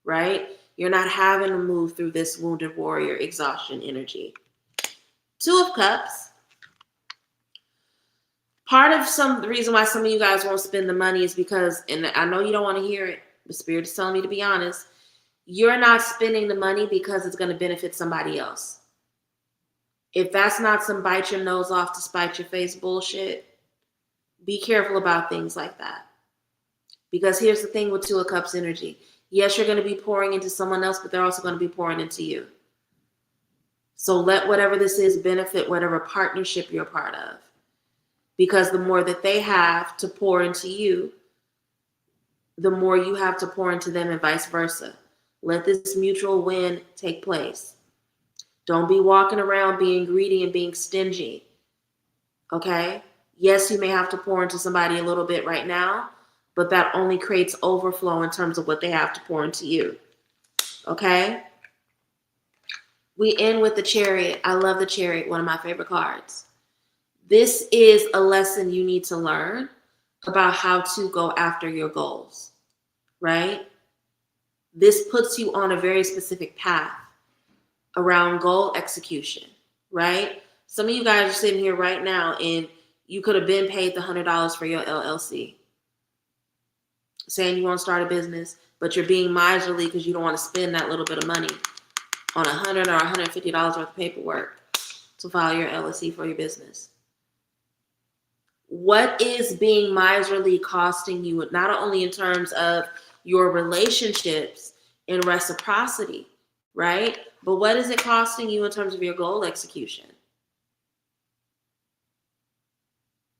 right? You're not having to move through this wounded warrior exhaustion energy. 2 of Cups. Part of the reason why some of you guys won't spend the money is because, and I know you don't want to hear it, the Spirit is telling me to be honest, you're not spending the money because it's going to benefit somebody else. If that's not some bite your nose off to spite your face bullshit, be careful about things like that. Because here's the thing with 2 of Cups energy. Yes, you're going to be pouring into someone else, but they're also going to be pouring into you. So let whatever this is benefit whatever partnership you're a part of. Because the more that they have to pour into you, the more you have to pour into them and vice versa. Let this mutual win take place. Don't be walking around being greedy and being stingy. Okay? Yes, you may have to pour into somebody a little bit right now, but that only creates overflow in terms of what they have to pour into you. Okay? We end with the Chariot. I love the Chariot, one of my favorite cards. This is a lesson you need to learn about how to go after your goals, right? This puts you on a very specific path around goal execution, right? Some of you guys are sitting here right now and you could have been paid the $100 for your LLC, saying you want to start a business, but you're being miserly because you don't want to spend that little bit of money on $100 or $150 worth of paperwork to file your LLC for your business. What is being miserly costing you, not only in terms of your relationships and reciprocity, right? But what is it costing you in terms of your goal execution?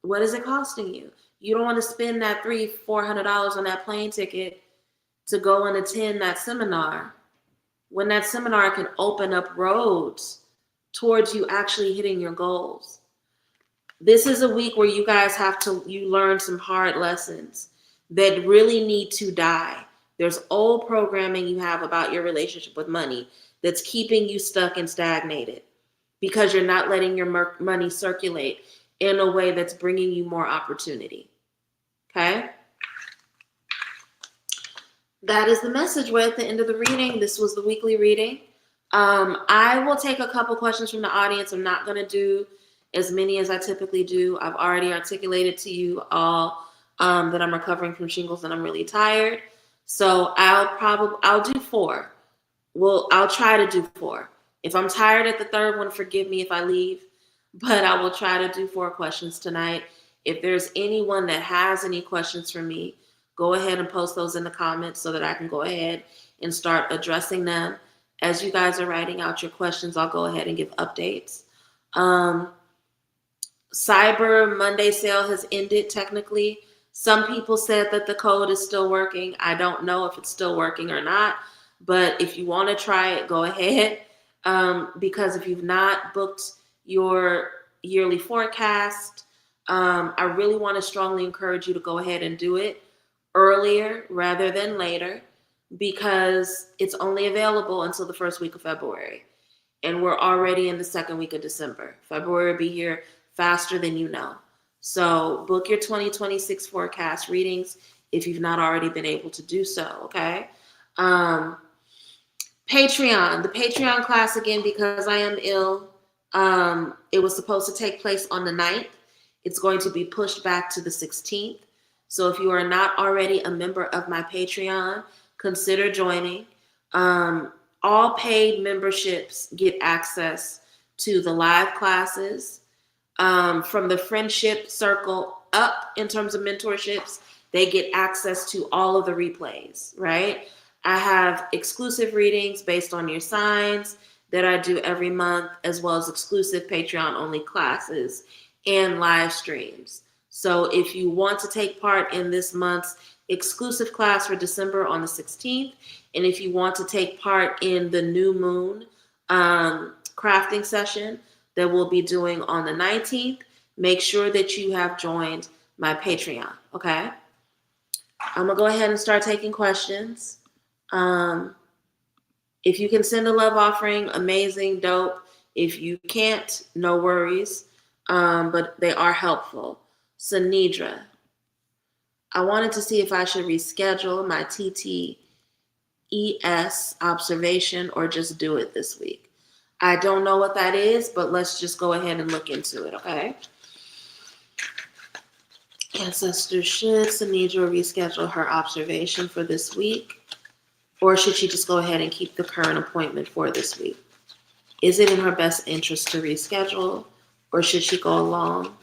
What is it costing you? You don't want to spend that $300-$400 on that plane ticket to go and attend that seminar when that seminar can open up roads towards you actually hitting your goals. This is a week where you guys you learn some hard lessons that really need to die. There's old programming you have about your relationship with money that's keeping you stuck and stagnated because you're not letting your money circulate in a way that's bringing you more opportunity. Okay? That is the message. We're at the end of the reading. This was the weekly reading. I will take a couple questions from the audience. I'm not going to do as many as I typically do. I've already articulated to you all that I'm recovering from shingles and I'm really tired. So I'll do 4. I'll try to do 4. If I'm tired at the third one, forgive me if I leave, but I will try to do 4 questions tonight. If there's anyone that has any questions for me, go ahead and post those in the comments so that I can go ahead and start addressing them. As you guys are writing out your questions, I'll go ahead and give updates. Cyber Monday sale has ended technically. Some people said that the code is still working. I don't know if it's still working or not, but if you want to try it, go ahead. Because if you've not booked your yearly forecast, I really want to strongly encourage you to go ahead and do it earlier rather than later because it's only available until the first week of February. And we're already in the second week of December. February will be here faster than you know. So book your 2026 forecast readings if you've not already been able to do so, okay? Patreon, the Patreon class again, because I am ill, it was supposed to take place on the 9th. It's going to be pushed back to the 16th. So if you are not already a member of my Patreon, consider joining. All paid memberships get access to the live classes. From the friendship circle up in terms of mentorships, they get access to all of the replays, right? I have exclusive readings based on your signs that I do every month, as well as exclusive Patreon only classes and live streams. So if you want to take part in this month's exclusive class for December on the 16th, and if you want to take part in the new moon crafting session that we'll be doing on the 19th, make sure that you have joined my Patreon, okay? I'm gonna go ahead and start taking questions. If you can send a love offering, amazing, dope. If you can't, no worries, but they are helpful. Sanidra, I wanted to see if I should reschedule my TTES observation or just do it this week. I don't know what that is, but let's just go ahead and look into it, okay? Ancestor, should Sanidra reschedule her observation for this week? Or should she just go ahead and keep the current appointment for this week? Is it in her best interest to reschedule? Or should she go along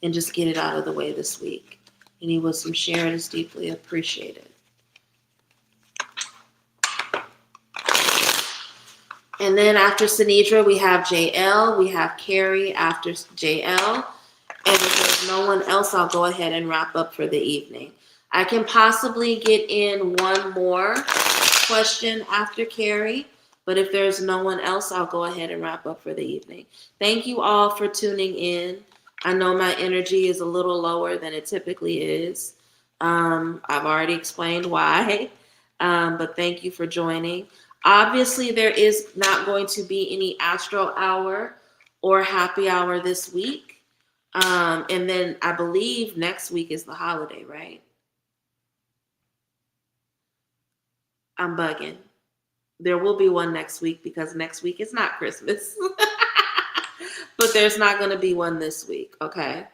and just get it out of the way this week? Any wisdom shared is deeply appreciated. And then after Sanidra, we have JL. We have Carrie after JL. And if there's no one else, I'll go ahead and wrap up for the evening. I can possibly get in one more question after Carrie, but if there's no one else, I'll go ahead and wrap up for the evening. Thank you all for tuning in. I know my energy is a little lower than it typically is. I've already explained why, but thank you for joining. Obviously, there is not going to be any Astro Hour or Happy Hour this week. And then I believe next week is the holiday, right? I'm bugging. There will be one next week because next week is not Christmas. But there's not going to be one this week, okay?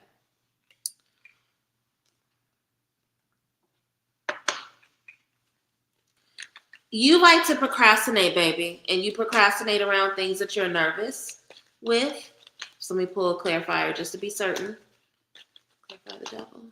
You like to procrastinate, baby, and you procrastinate around things that you're nervous with. So let me pull a clarifier just to be certain. Clarify the devil.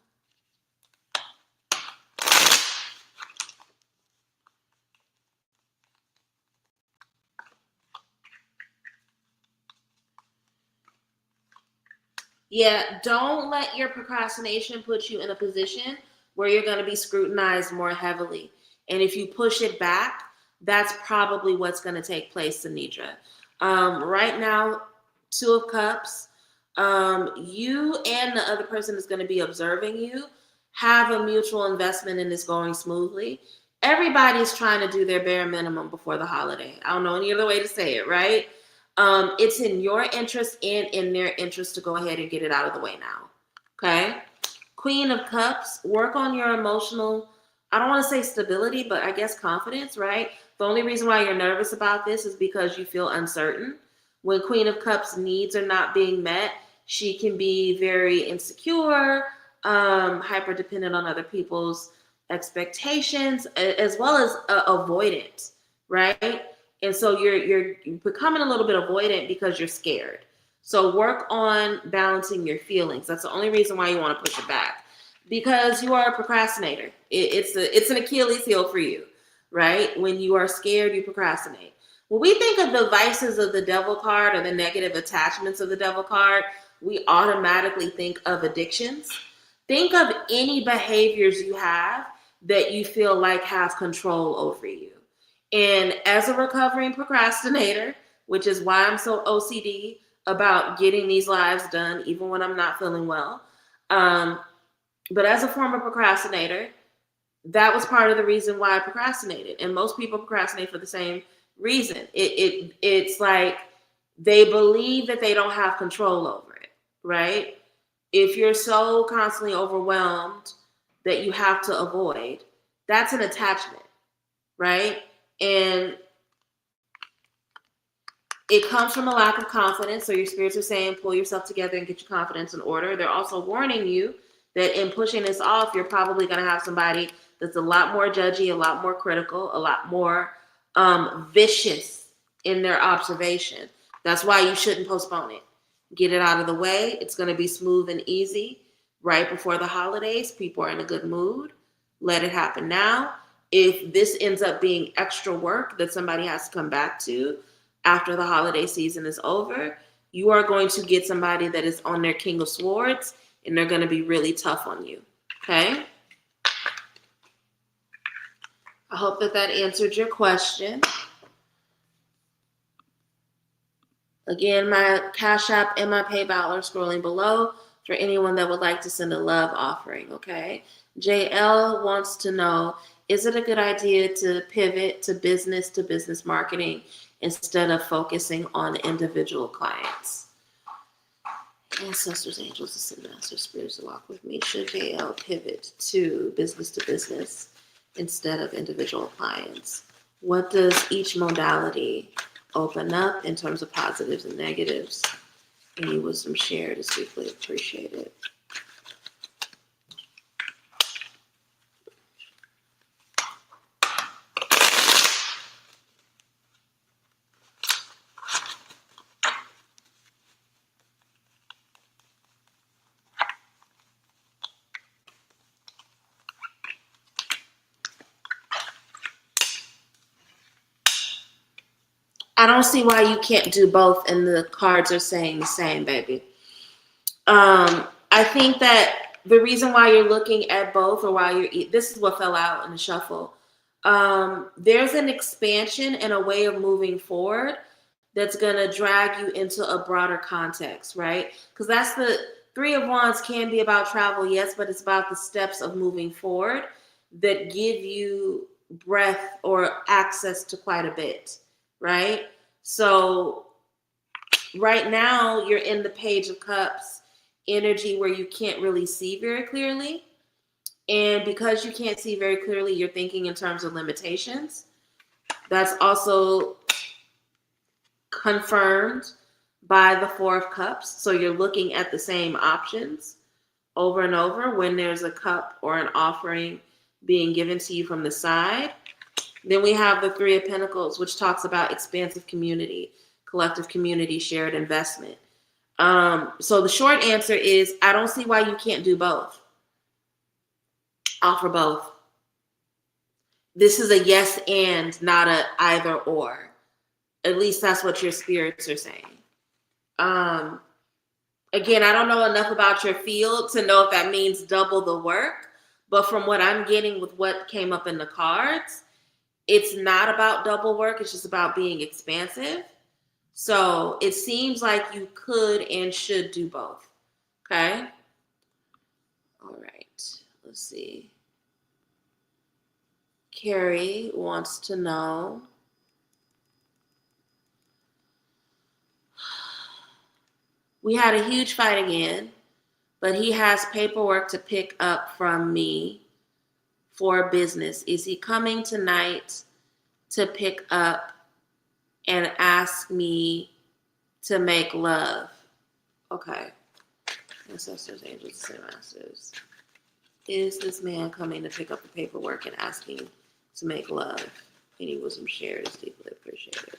Yeah, don't let your procrastination put you in a position where you're going to be scrutinized more heavily. And if you push it back, that's probably what's going to take place, Sanidra. Right now, Two of Cups, you and the other person is going to be observing you have a mutual investment in this going smoothly. Everybody's trying to do their bare minimum before the holiday. I don't know any other way to say it, right? It's in your interest and in their interest to go ahead and get it out of the way now. Okay? Queen of Cups, work on your emotional, I don't want to say stability, but I guess confidence, right? The only reason why you're nervous about this is because you feel uncertain. When Queen of Cups needs are not being met, she can be very insecure, hyper dependent on other people's expectations, as well as avoidant, right? And so you're becoming a little bit avoidant because you're scared. So work on balancing your feelings. That's the only reason why you want to push it back, because you are a procrastinator. It's an Achilles heel for you, right? When you are scared, you procrastinate. When we think of the vices of the devil card or the negative attachments of the devil card, we automatically think of addictions. Think of any behaviors you have that you feel like have control over you. And as a recovering procrastinator, which is why I'm so OCD about getting these lives done, even when I'm not feeling well, But as a former procrastinator, that was part of the reason why I procrastinated. And most people procrastinate for the same reason. It's like they believe that they don't have control over it, right? If you're so constantly overwhelmed that you have to avoid, that's an attachment, right? And it comes from a lack of confidence. So your spirits are saying, pull yourself together and get your confidence in order. They're also warning you that in pushing this off, you're probably going to have somebody that's a lot more judgy, a lot more critical, a lot more vicious in their observation. That's why you shouldn't postpone it. Get it out of the way. It's going to be smooth and easy right before the holidays. People are in a good mood. Let it happen now. If this ends up being extra work that somebody has to come back to after the holiday season is over, you are going to get somebody that is on their King of Swords, and they're going to be really tough on you. Okay? I hope that answered your question. Again, my Cash App and my PayPal are scrolling below for anyone that would like to send a love offering, okay? JL wants to know, is it a good idea to pivot to business marketing instead of focusing on individual clients? Ancestors, angels, ascended masters, spirits to walk with me. Should JL pivot to business instead of individual clients? What does each modality open up in terms of positives and negatives? Any wisdom shared is deeply appreciated. I don't see why you can't do both, and the cards are saying the same, baby. I think that the reason why you're looking at both, or why this is what fell out in the shuffle. There's an expansion and a way of moving forward that's going to drag you into a broader context, right? Because that's the Three of Wands can be about travel, yes, but it's about the steps of moving forward that give you breath or access to quite a bit, right? So right now you're in the Page of Cups energy where you can't really see very clearly. And because you can't see very clearly, you're thinking in terms of limitations. That's also confirmed by the Four of Cups. So you're looking at the same options over and over when there's a cup or an offering being given to you from the side. Then we have the Three of Pentacles, which talks about expansive community, collective community, shared investment. So the short answer is, I don't see why you can't do both. Offer both. This is a yes and, not a either or. At least that's what your spirits are saying. Again, I don't know enough about your field to know if that means double the work, but from what I'm getting with what came up in the cards, it's not about double work. It's just about being expansive. So it seems like you could and should do both. Okay. All right. Let's see. Carrie wants to know, we had a huge fight again, but he has paperwork to pick up from me for business. Is he coming tonight to pick up and ask me to make love? Okay. Ancestors, angels, and masters. Is this man coming to pick up the paperwork and asking to make love? Any wisdom shared is deeply appreciated.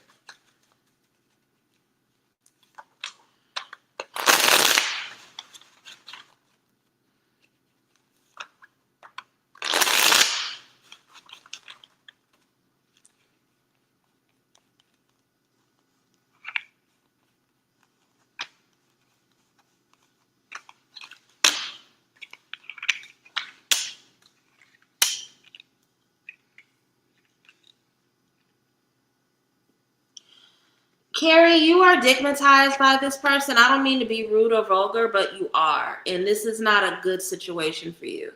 Carrie, you are digmatized by this person. I don't mean to be rude or vulgar, but you are. And this is not a good situation for you.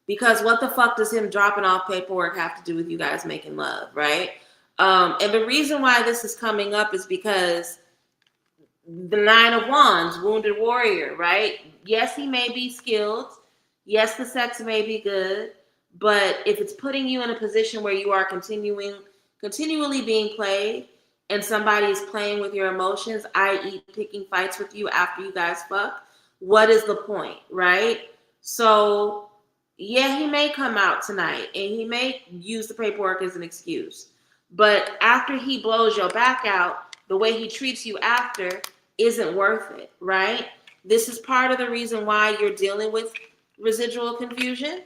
Because what the fuck does him dropping off paperwork have to do with you guys making love, right? And the reason why this is coming up is because the Nine of Wands, wounded warrior, right? Yes, he may be skilled. Yes, the sex may be good. But if it's putting you in a position where you are continually being played, and somebody is playing with your emotions, i.e. picking fights with you after you guys fuck, what is the point, right? So, yeah, he may come out tonight, and he may use the paperwork as an excuse. But after he blows your back out, the way he treats you after isn't worth it, right? This is part of the reason why you're dealing with residual confusion.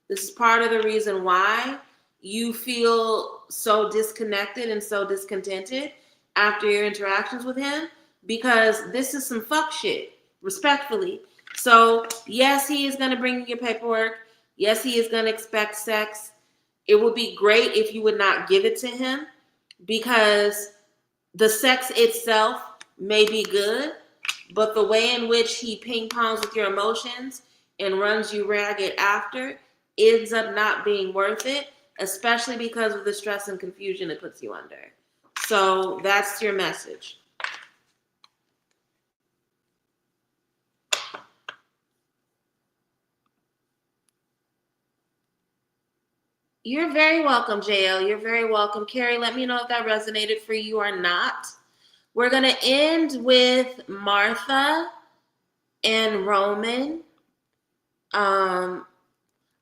This is part of the reason why you feel so disconnected and so discontented after your interactions with him, because this is some fuck shit, respectfully. So, yes, he is going to bring you your paperwork. Yes, he is going to expect sex. It would be great if you would not give it to him, because the sex itself may be good, but the way in which he ping pongs with your emotions and runs you ragged after ends up not being worth it, especially because of the stress and confusion it puts you under. So that's your message. You're very welcome, JL. You're very welcome. Carrie, let me know if that resonated for you or not. We're going to end with Martha and Roman.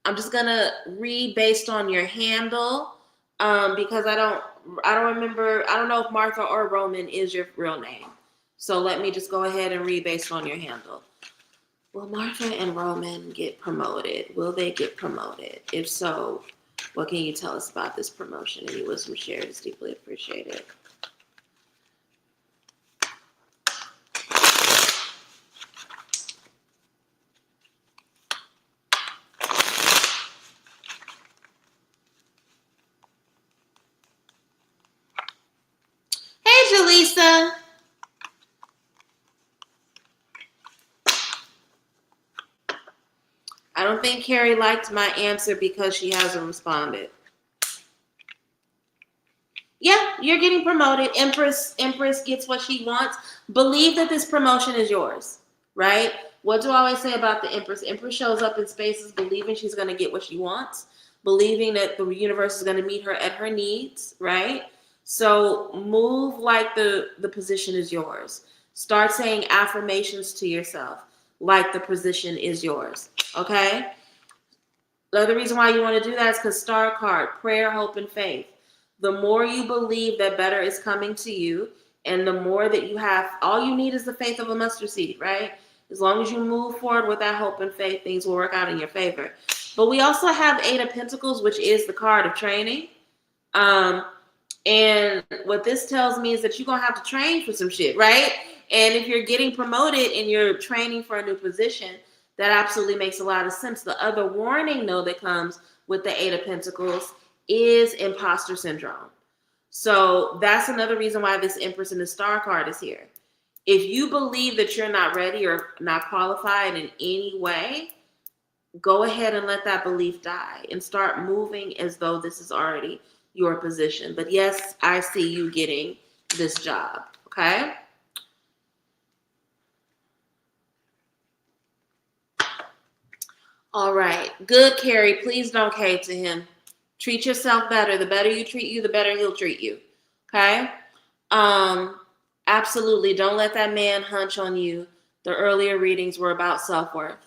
I'm just gonna read based on your handle, because I don't remember. I don't know if Martha or Roman is your real name. So let me just go ahead and read based on your handle. Will Martha and Roman get promoted? Will they get promoted? If so, what can you tell us about this promotion? Any wisdom shared is deeply appreciated. Hey, Jaleesa. I don't think Carrie liked my answer because she hasn't responded. Yeah, you're getting promoted. Empress gets what she wants. Believe that this promotion is yours, right? What do I always say about the Empress? Empress shows up in spaces believing she's going to get what she wants, believing that the universe is going to meet her at her needs, right? So move like the position is yours. Start saying affirmations to yourself like the position is yours, okay? The other reason why you want to do that is because star card, prayer, hope, and faith. The more you believe that better is coming to you, and the more that you have, all you need is the faith of a mustard seed, right? As long as you move forward with that hope and faith, things will work out in your favor. But we also have 8 of Pentacles, which is the card of training. And what this tells me is that you're going to have to train for some shit, right? And if you're getting promoted and you're training for a new position, that absolutely makes a lot of sense. The other warning, though, that comes with the 8 of Pentacles is imposter syndrome. So that's another reason why this Empress and the Star card is here. If you believe that you're not ready or not qualified in any way, go ahead and let that belief die and start moving as though this is already your position. But yes, I see you getting this job, okay? All right. Good, Carrie. Please don't cave to him. Treat yourself better. The better you treat you, the better he'll treat you. Okay? Absolutely. Don't let that man hunch on you. The earlier readings were about self-worth.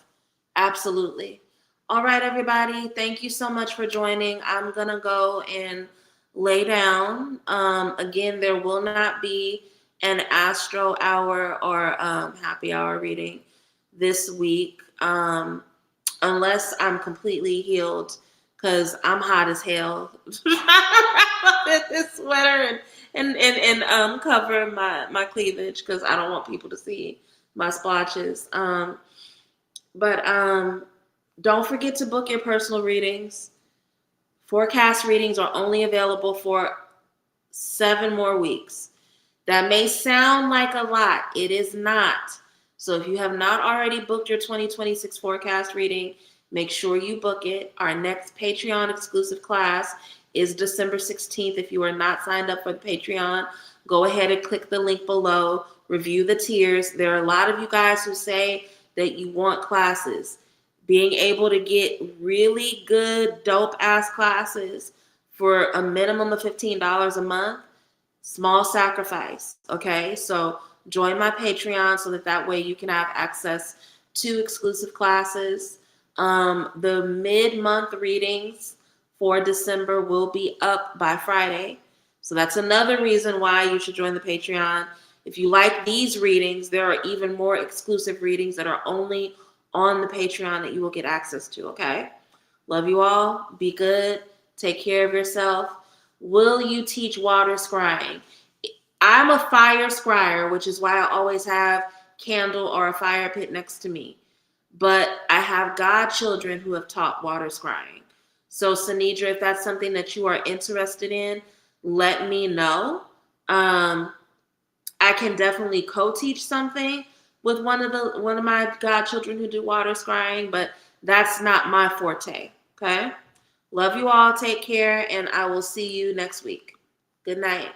Absolutely. All right, everybody. Thank you so much for joining. I'm going to go and lay down. Again, there will not be an astro hour or happy hour reading this week. Unless I'm completely healed, because I'm hot as hell. This sweater and cover my cleavage because I don't want people to see my splotches. But don't forget to book your personal readings. Forecast readings are only available for 7 more weeks. That may sound like a lot. It is not. So if you have not already booked your 2026 forecast reading, make sure you book it. Our next Patreon exclusive class is December 16th. If you are not signed up for the Patreon, go ahead and click the link below. Review the tiers. There are a lot of you guys who say that you want classes. Being able to get really good, dope ass classes for a minimum of $15 a month, small sacrifice. Okay, so join my Patreon so that way you can have access to exclusive classes. The mid-month readings for December will be up by Friday, so that's another reason why you should join the Patreon. If you like these readings, there are even more exclusive readings that are only on the Patreon that you will get access to. Okay, love you all. Be good. Take care of yourself. Will you teach water scrying? I'm a fire scryer, which is why I always have candle or a fire pit next to me. But I have godchildren who have taught water scrying. So, Sanidra, if that's something that you are interested in, let me know. I can definitely co-teach something with one of my godchildren who do water scrying, but that's not my forte. Okay. Love you all. Take care, and I will see you next week. Good night.